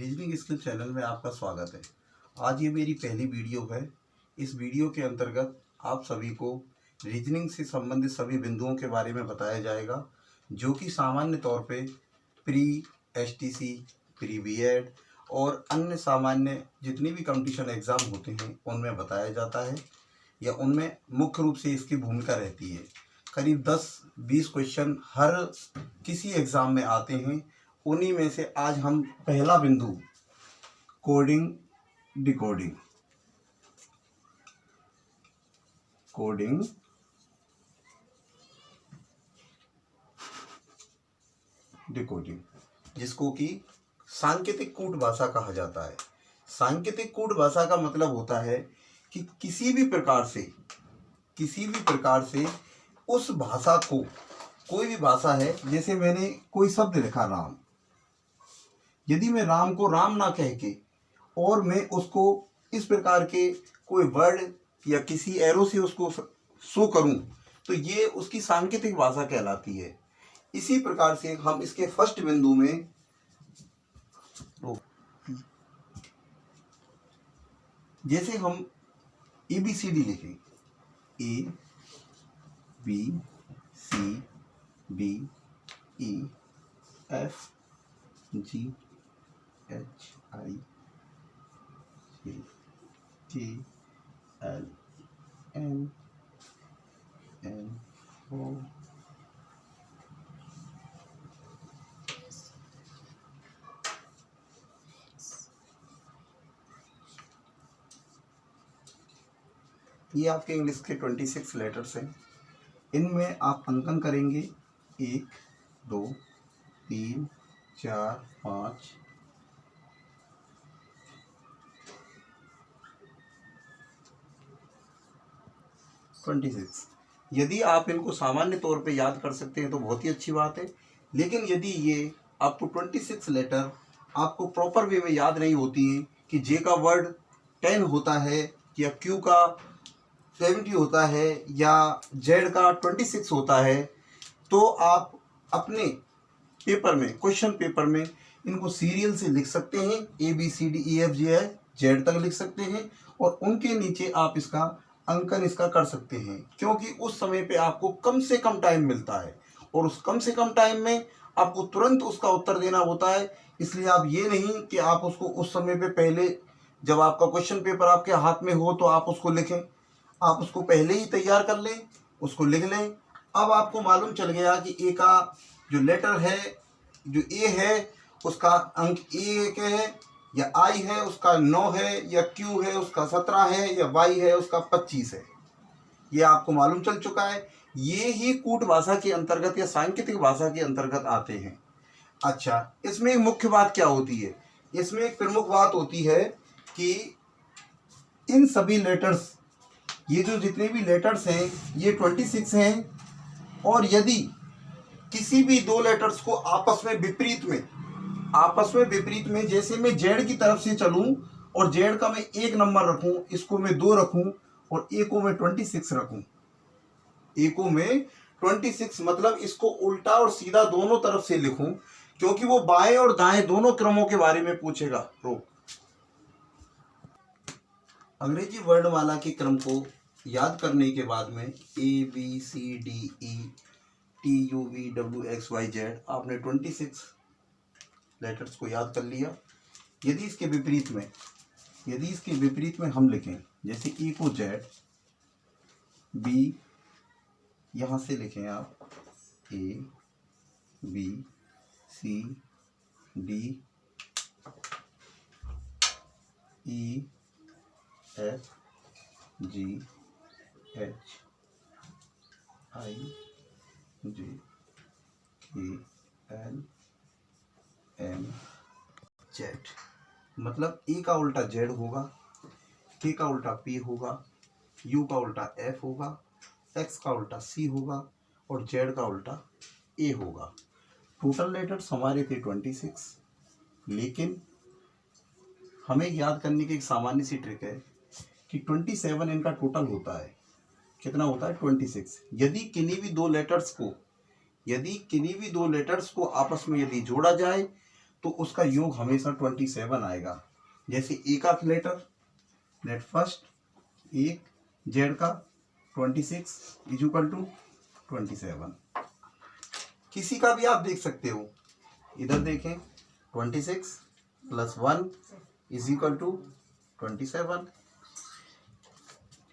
Reasoning skill channel में आपका स्वागत है। आज ये मेरी पहली वीडियो है। इस वीडियो के अंतर्गत आप सभी को रीजनिंग से संबंधित सभी बिंदुओं के बारे में बताया जाएगा, जो कि सामान्य तौर पे प्री एसटीसी, प्री बीएड और अन्य सामान्य जितनी भी कंपटीशन एग्ज़ाम होते हैं उनमें बताया जाता है या उनमें मुख्य रूप से इसकी भूमिका रहती है। करीब 10-20 क्वेश्चन हर किसी एग्ज़ाम में आते हैं। उन्हीं में से आज हम पहला बिंदु कोडिंग डिकोडिंग जिसको कि सांकेतिक कूट भाषा कहा जाता है। सांकेतिक कूट भाषा का मतलब होता है कि किसी भी प्रकार से उस भाषा को, कोई भी भाषा है, जैसे मैंने कोई शब्द लिखा राम, यदि मैं राम को राम ना कह के और मैं उसको इस प्रकार के कोई वर्ड या किसी एरो से उसको शो करूं तो ये उसकी सांकेतिक भाषा कहलाती है। इसी प्रकार से हम इसके फर्स्ट बिंदु में जैसे हम ABCD लिखें, A B C D E F G H I J K L M N O ये आपके इंग्लिश के 26 लेटर्स हैं। इनमें आप अंकन करेंगे 1 2 3 4 5 26। यदि आप इनको सामान्य तौर पे याद कर सकते हैं तो बहुत ही अच्छी बात है, लेकिन यदि ये आपको 26 लेटर आपको प्रॉपर वे में याद नहीं होती हैं कि जे का वर्ड 10 होता है या क्यू का 70 होता है या जेड का 26 होता है, तो आप अपने पेपर में, क्वेश्चन पेपर में इनको सीरियल से लिख सकते हैं। ABCDEFGH Z तक लिख सकते हैं और उनके नीचे आप इसका अंकन कर सकते हैं, क्योंकि उस समय पे आपको कम से कम टाइम मिलता है और उस कम से कम टाइम में आपको तुरंत उसका उत्तर देना होता है। इसलिए आप ये नहीं कि आप उसको उस समय पे पहले, जब आपका क्वेश्चन पेपर आपके हाथ में हो तो आप उसको लिखें। आप उसको पहले ही तैयार कर लें, उसको लिख लें। अब आपको मालूम चल गया कि ए का जो लेटर है, जो ए है, उसका अंक ए है या आई है उसका 9 है या क्यू है उसका 17 है या वाई है उसका 25 है। ये आपको मालूम चल चुका है। ये ही कूट भाषा के अंतर्गत या सांकेतिक भाषा के अंतर्गत आते हैं। अच्छा, इसमें एक मुख्य बात क्या होती है? इसमें एक प्रमुख बात होती है कि इन सभी लेटर्स, ये जो जितने भी लेटर्स हैं ये 26 हैं, और यदि किसी भी दो लेटर्स को आपस में विपरीत में, जैसे मैं जेड की तरफ से चलूं और जेड का मैं 1 नंबर रखूं, इसको मैं 2 रखूं और ए को मैं 26 रखूं, ए को मैं 26 मतलब इसको उल्टा और सीधा दोनों तरफ से लिखूं, क्योंकि वो बाएं और दाएं दोनों क्रमों के बारे में पूछेगा। अंग्रेजी वर्णमाला के क्रम को याद करने के बाद में ABCDETUVWXYZ आपने 26 लेटर्स को याद कर लिया। यदि इसके विपरीत में हम लिखें, जैसे ए को जेड, बी यहाँ से लिखें आप A B C D E F G H I J K L M Z, मतलब ए का उल्टा जेड होगा, के का उल्टा पी होगा, यू का उल्टा एफ होगा, एक्स का उल्टा सी होगा और जेड का उल्टा ए होगा। टोटल लेटर्स हमारे थे 26, लेकिन हमें याद करने की एक सामान्य सी ट्रिक है कि 27 इनका टोटल होता है। कितना होता है? 26। यदि किन्हीं भी दो लेटर्स को आपस में यदि जोड़ा जाए तो उसका योग हमेशा 27 आएगा। जैसे ए का लेटर लेट फर्स्ट, एक, जेड का 26 इज इक्वल टू 27। किसी का भी आप देख सकते हो, इधर देखें 26 प्लस 1 इज इक्वल टू 27।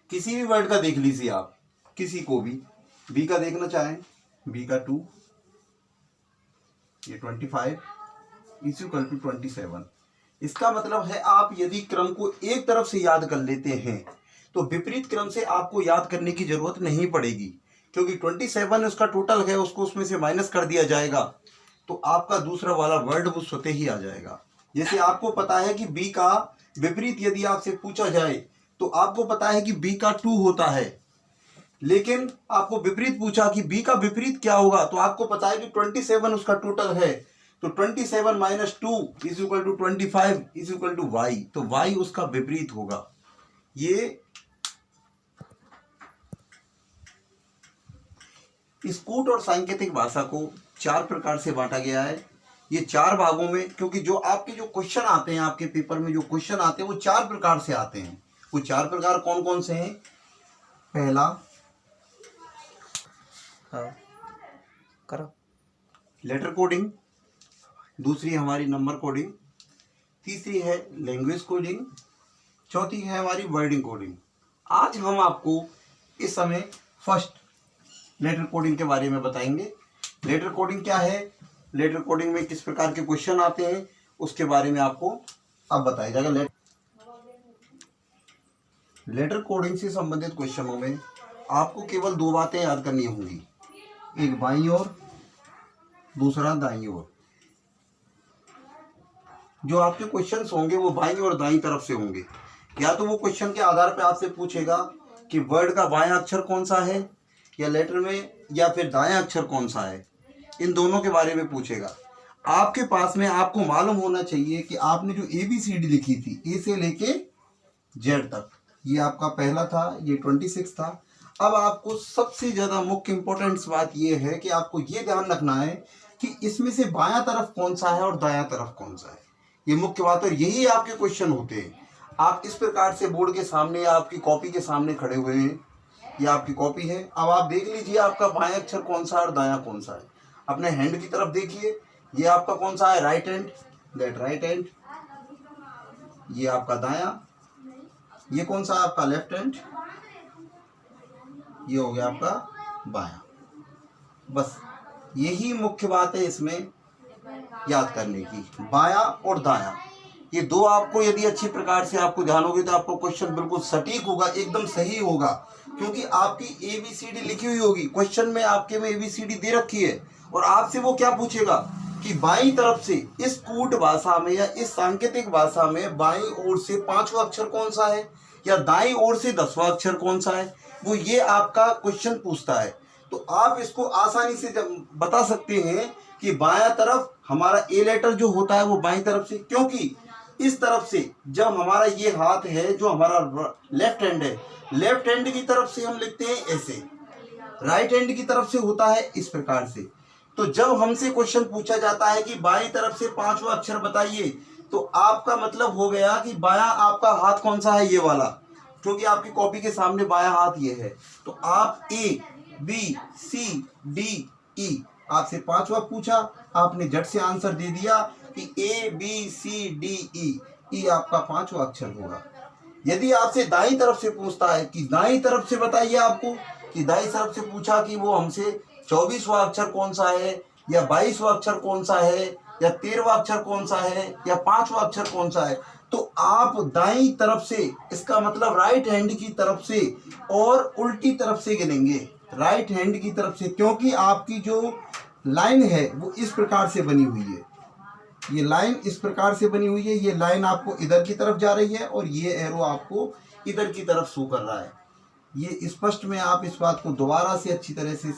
किसी भी वर्ड का देख लीजिए आप, किसी को भी, बी का देखना चाहें, बी का 2, ये 25 इज इक्वल टू 27। इसका मतलब है आप यदि क्रम को एक तरफ से याद कर लेते हैं तो विपरीत क्रम से आपको याद करने की जरूरत नहीं पड़ेगी, क्योंकि 27 उसका टोटल है, उसको उसमें से माइनस कर दिया जाएगा तो आपका दूसरा वाला वर्ड वो स्वतः ही आ जाएगा। जैसे आपको पता है कि बी का विपरीत यदि आपसे पूछा जाए तो आपको पता है कि बी का 2 होता है, लेकिन आपको विपरीत पूछा कि बी का विपरीत क्या होगा, तो आपको पता है कि 27 उसका टोटल है, तो 27 minus 2 is equal to 25 is equal to y, तो वाई उसका विपरीत होगा। ये स्कूट और सांकेतिक भाषा को 4 प्रकार से बांटा गया है। ये 4 भागों में, क्योंकि जो आपके जो क्वेश्चन आते हैं, आपके पेपर में जो क्वेश्चन आते हैं वो 4 प्रकार से आते हैं। वो 4 प्रकार कौन कौन से हैं? पहला करो लेटर कोडिंग, दूसरी हमारी नंबर कोडिंग, तीसरी है लैंग्वेज कोडिंग, चौथी है हमारी वर्डिंग कोडिंग। आज हम आपको इस समय फर्स्ट लेटर कोडिंग के बारे में बताएंगे। लेटर कोडिंग क्या है, लेटर कोडिंग में किस प्रकार के क्वेश्चन आते हैं, उसके बारे में आपको अब बताया जाएगा। लेटर कोडिंग से संबंधित क्वेश्चनों में आपको केवल 2 बातें याद करनी होंगी, एक बाईं ओर, दूसरा दाईं ओर। जो आपके क्वेश्चंस होंगे वो बाईं और दाईं तरफ से होंगे। या तो वो क्वेश्चन के आधार पर आपसे पूछेगा कि वर्ड का बायां अक्षर कौन सा है या लेटर में, या फिर दायां अक्षर कौन सा है, इन दोनों के बारे में पूछेगा। आपके पास में आपको मालूम होना चाहिए कि आपने जो ABCD लिखी थी, ए से लेके जेड तक, ये आपका पहला था, ये 26 था। अब आपको सबसे ज़्यादा मुख्य इंपॉर्टेंट बात ये है कि आपको ये ध्यान रखना है कि इसमें से बायां तरफ कौन सा है और दायां तरफ कौन सा है। ये मुख्य बात है, यही आपके क्वेश्चन होते हैं। आप इस प्रकार से बोर्ड के सामने या आपकी कॉपी के सामने खड़े हुए हैं, ये आपकी कॉपी है। अब आप देख लीजिए आपका बायां अक्षर कौन सा है और दायां कौन सा है। अपने हैंड की तरफ देखिए, ये आपका कौन सा है, right hand, left right hand. ये आपका दायां, ये कौन सा है आपका लेफ्ट हैंड, ये हो गया आपका बायां। बस यही मुख्य बात है इसमें याद करने की, बायां और दायां। ये 2 आपको यदि अच्छी प्रकार से आपको ध्यान होगी तो आपको क्वेश्चन बिल्कुल सटीक होगा, एकदम सही होगा, क्योंकि आपकी ABCD लिखी हुई होगी। क्वेश्चन में आपके में ABCD दे रखी है और आपसे वो क्या पूछेगा कि बाईं तरफ से इस कूट भाषा में या इस सांकेतिक भाषा में बाईं ओर से 5वां अक्षर कौन सा है या दाईं ओर से 10वां अक्षर कौन सा है, वो ये आपका क्वेश्चन पूछता है। तो आप इसको आसानी से बता सकते हैं कि बायां तरफ हमारा ए लेटर जो होता है वो बाईं तरफ से, क्योंकि इस तरफ से जब हमारा ये हाथ है जो हमारा लेफ्ट हैंड है, लेफ्ट हैंड की तरफ से हम लिखते हैं ऐसे, राइट हैंड की तरफ से होता है इस प्रकार से। तो जब हमसे क्वेश्चन पूछा जाता है कि बाईं तरफ से 5वां अक्षर बताइए, तो आपका मतलब हो गया कि बायां आपका हाथ कौन सा है, ये वाला, क्योंकि आपकी कॉपी के सामने बायां हाथ ये है। तो आप ABCDE, आपसे 5वां पूछा, आपने झट से आंसर दे दिया कि ABCDE, ई आपका 5वां अक्षर होगा। यदि आपसे दाईं तरफ से पूछता है कि दाईं तरफ से बताइए, आपको कि दाईं तरफ से पूछा कि वो हमसे 24वां अक्षर कौन सा है या 22वां अक्षर कौन सा है या 13वां अक्षर कौन सा है या 5वां अक्षर कौन सा है, तो आप दाईं तरफ से, इसका मतलब राइट हैंड की तरफ से और उल्टी तरफ से गिनेंगे, राइट हैंड की तरफ से, क्योंकि आपकी जो लाइन है वो इस प्रकार से बनी हुई है। ये लाइन इस प्रकार से बनी हुई है, ये लाइन आपको इधर की तरफ जा रही है और ये एरो आपको इधर की तरफ शो कर रहा है। ये स्पष्ट में आप इस बात को दोबारा से अच्छी तरह से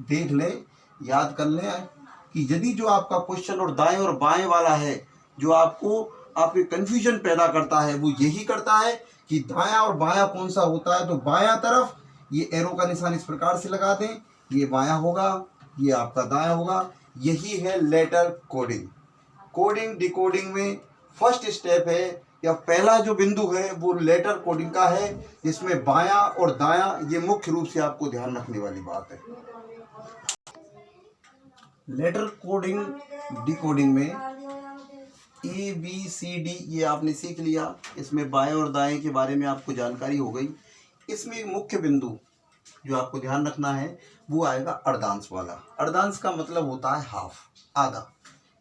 देख लें, याद कर लें कि यदि जो आपका क्वेश्चन और दाएं और बाएं वाला है जो आपको आपके कंफ्यूजन पैदा करता है, वो यही करता है कि दायां और बायां कौन सा होता है। तो बायां तरफ ये एरो का निशान इस प्रकार से लगा दें, ये बायां होगा, ये आपका दायां होगा। यही है लेटर कोडिंग। कोडिंग डिकोडिंग में फर्स्ट स्टेप है या पहला जो बिंदु है वो लेटर कोडिंग का है, जिसमें बायां और दायां ये मुख्य रूप से आपको ध्यान रखने वाली बात है। लेटर कोडिंग डिकोडिंग में ए बी सी डी ये आपने सीख लिया, इसमें बाएं और दाएं के बारे में आपको जानकारी हो गई। इसमें मुख्य बिंदु जो आपको ध्यान रखना है वो आएगा अर्धांश वाला। अर्धांश का मतलब होता है हाफ, आधा।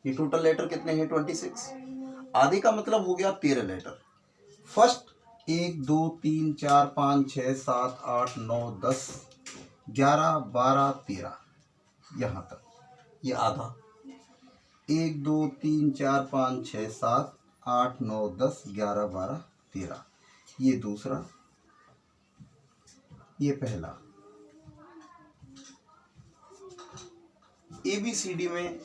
ये टोटल लेटर कितने हैं 26, आधे का मतलब हो गया 13 लेटर। फर्स्ट 1 2 3 4 5 6 7 8 9 10 11 12 13 यहाँ तक ये आधा। 1 2 3 4 5 6 7 8 9 10 11 12 13 ये दूसरा, ये पहला। ABCD में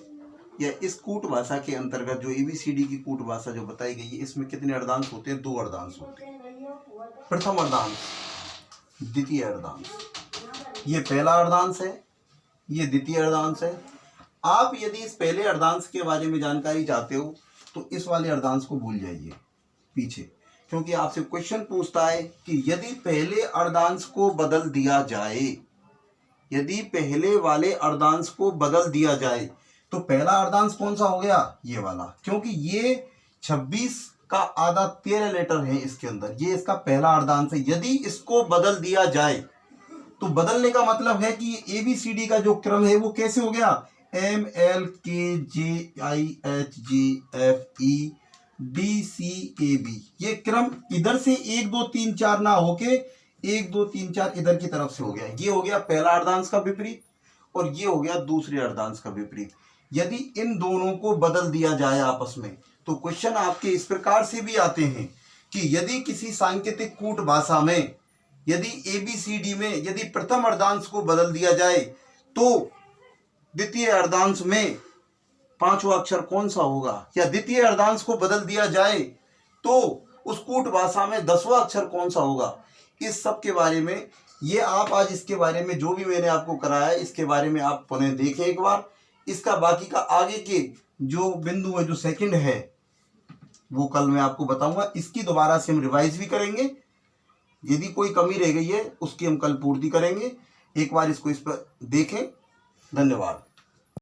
या इस कूट भाषा के अंतर्गत जो ABCD की कूट भाषा जो बताई गई है, इसमें कितने अर्धांश होते हैं? 2 अर्धांश होते हैं। प्रथम अर्धांश, द्वितीय अर्धांश। ये पहला अर्धांश है, ये द्वितीय अर्धांश है। आप यदि इस पहले अर्धांश के बारे में जानकारी चाहते हो तो इस वाले अर्धांश को भूल जाइए पीछे, क्योंकि आपसे क्वेश्चन पूछता है कि यदि पहले अर्धांश को बदल दिया जाए, यदि पहले वाले अर्धांश को बदल दिया जाए तो पहला अर्धांश कौन सा हो गया? ये वाला, क्योंकि ये 26 का आधा 13 लेटर है इसके अंदर, ये इसका पहला अर्धांश है। यदि इसको बदल दिया जाए तो बदलने का मतलब है कि ABCD का जो क्रम है वो कैसे हो गया? MLKJIHGFEDCAB, ये क्रम इधर से 1 2 3 4 ना होके 1 2 3 4 इधर की तरफ से हो गया। ये हो गया पहला अर्धांश का विपरीत और ये हो गया दूसरे अर्धांश का विपरीत। यदि इन दोनों को बदल दिया जाए आपस में तो क्वेश्चन आपके इस प्रकार से भी आते हैं कि यदि किसी सांकेतिक कूट भाषा में यदि ABCD में यदि प्रथम अर्धांश को बदल दिया जाए तो द्वितीय अर्धांश में 5वां अक्षर कौन सा होगा, या द्वितीय अर्धांश को बदल दिया जाए तो उस कूट भाषा में 10वां अक्षर कौन सा होगा। इस सब के बारे में ये आप आज इसके बारे में जो भी मैंने आपको कराया है इसके बारे में आप पुनः देखें एक बार। इसका बाकी का आगे के जो बिंदु है, जो सेकंड है, वो कल मैं आपको बताऊंगा। इसकी दोबारा से हम रिवाइज भी करेंगे, यदि कोई कमी रह गई है उसकी हम कल पूर्ति करेंगे। एक बार इसको इस पर देखें। धन्यवाद।